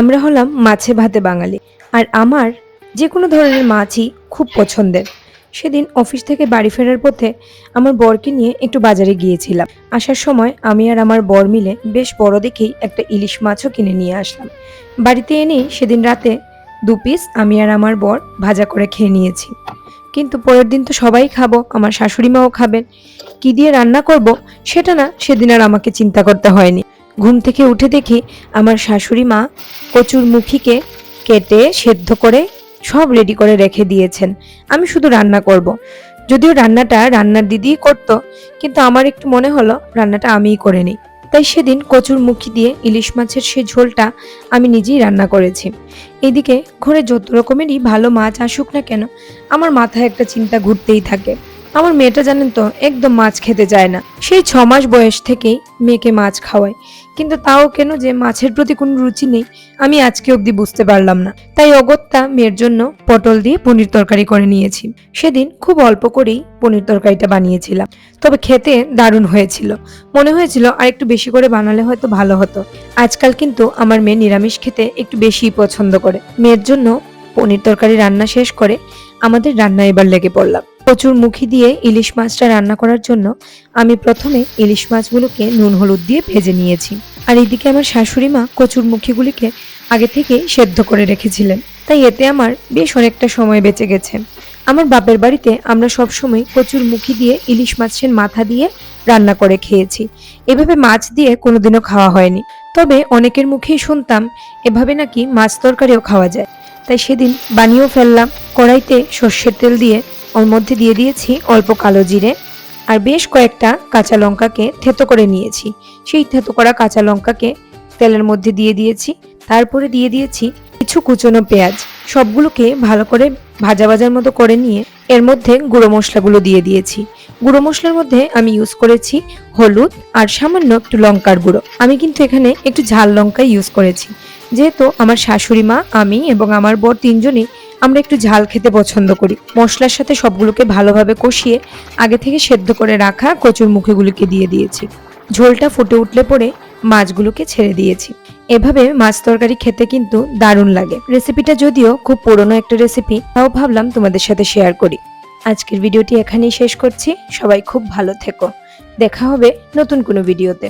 আমরা হলাম মাছে ভাতে বাঙালি, আর আমার যে কোনো ধরনের মাছই খুব পছন্দের। সেদিন অফিস থেকে বাড়ি ফেরার পথে আমার বরকে নিয়ে একটু বাজারে গিয়েছিলাম। আসার সময় আমি আর আমার বর মিলে বেশ বড় দেখেই একটা ইলিশ মাছও কিনে নিয়ে আসলাম। বাড়িতে এনেই সেদিন রাতে 2 পিস আমি আর আমার বর ভাজা করে খেয়ে নিয়েছি। কিন্তু পরের দিন তো সবাই খাবো, আমার শাশুড়ি মাও খাবেন। কি দিয়ে রান্না করব সেটা না সেদিন আর আমাকে চিন্তা করতে হয়নি। ঘুম থেকে উঠে দেখি আমার শাশুড়ি মা কচুর মুখিকে কেটে সেদ্ধ করে সব রেডি করে রেখে দিয়েছেন। আমি শুধু রান্না করব। যদিও রান্নাটা রান্নার দিদিই করতো, কিন্তু আমার একটু মনে হলো রান্নাটা আমিই করে নিই। তাই সেদিন কচুর মুখি দিয়ে ইলিশ মাছের সেই ঝোলটা আমি নিজেই রান্না করেছি। এইদিকে ঘরে যত রকমেরই ভালো মাছ আসুক না কেন, আমার মাথায় একটা চিন্তা ঘুরতেই থাকে। আমার মেয়েটা জানেন তো একদম মাছ খেতে চায় না। সেই 6 মাস বয়স থেকেই মেয়েকে মাছ খাওয়ায়, কিন্তু তাও কেন যে মাছের প্রতি কোনো রুচি নেই আমি আজকে অবধি বুঝতে পারলাম না। তাই অগত্যা মেয়ের জন্য পটল দিয়ে পনির তরকারি করে নিয়েছি। সেদিন খুব অল্প করেই পনির তরকারিটা বানিয়েছিলাম, তবে খেতে দারুণ হয়েছিল। মনে হয়েছিল আর একটু বেশি করে বানালে হয়তো ভালো হতো। আজকাল কিন্তু আমার মেয়ে নিরামিষ খেতে একটু বেশিই পছন্দ করে। মেয়ের জন্য পনির তরকারি রান্না শেষ করে আমাদের রান্না এবার লেগে পড়লাম। কচুর মুখি দিয়ে ইলিশ মাছটা রান্না করার জন্য আমি প্রথমে ইলিশ মাছগুলোকে নুন হলুদ দিয়ে ভেজে নিয়েছি। আর এদিকে আমার শাশুড়ি মা কচুর মুখিগুলিকে আগে থেকে সেদ্ধ করে রেখেছিলেন, তাই এতে আমার বেশ অনেকটা সময় বেঁচে গেছে। আমার বাপের বাড়িতে আমরা সবসময় কচুর মুখি দিয়ে ইলিশ মাছের মাথা দিয়ে রান্না করে খেয়েছি। এভাবে মাছ দিয়ে কোনোদিনও খাওয়া হয়নি। তবে অনেকের মুখেই শুনতাম এভাবে নাকি মাছ তরকারিও খাওয়া যায়। তাই সেদিন বানিয়েও ফেললাম। কড়াইতে সর্ষের তেল দিয়ে ওর মধ্যে দিয়ে দিয়েছি অল্প কালো জিরে আর বেশ কয়েকটা কাঁচা লঙ্কাকে থেতো করে নিয়েছি। সেই থেতো করা কাঁচা লঙ্কাকে তেলের মধ্যে দিয়ে দিয়েছি। তারপরে দিয়ে দিয়েছি কিছু কুচনো পেঁয়াজ। সবগুলোকে ভালো করে ভাজা ভাজার মতো করে নিয়ে এর মধ্যে গুঁড়ো মশলাগুলো দিয়ে দিয়েছি। গুঁড়ো মশলার মধ্যে আমি ইউজ করেছি হলুদ আর সামান্য একটু লঙ্কার গুঁড়ো। আমি কিন্তু এখানে একটু ঝাল লঙ্কা ইউজ করেছি, যেহেতু আমার শাশুড়ি মা, আমি এবং আমার বর তিনজনই আমরা একটু ঝাল খেতে পছন্দ করি। মশলার সাথে সবগুলোকে ভালোভাবে কষিয়ে আগে থেকে সেদ্ধ করে রাখা কচুর মুখিগুলোকে দিয়ে দিয়েছি। ঝোলটা ফুটে উঠলে পরে মাছগুলোকে ছেড়ে দিয়েছি। এভাবে মাছ তরকারি খেতে কিন্তু দারুণ লাগে। রেসিপিটা যদিও খুব পুরনো একটা রেসিপি, তাও ভাবলাম তোমাদের সাথে শেয়ার করি। আজকের ভিডিওটি এখানেই শেষ করছি। সবাই খুব ভালো থেকো। দেখা হবে নতুন কোনো ভিডিওতে।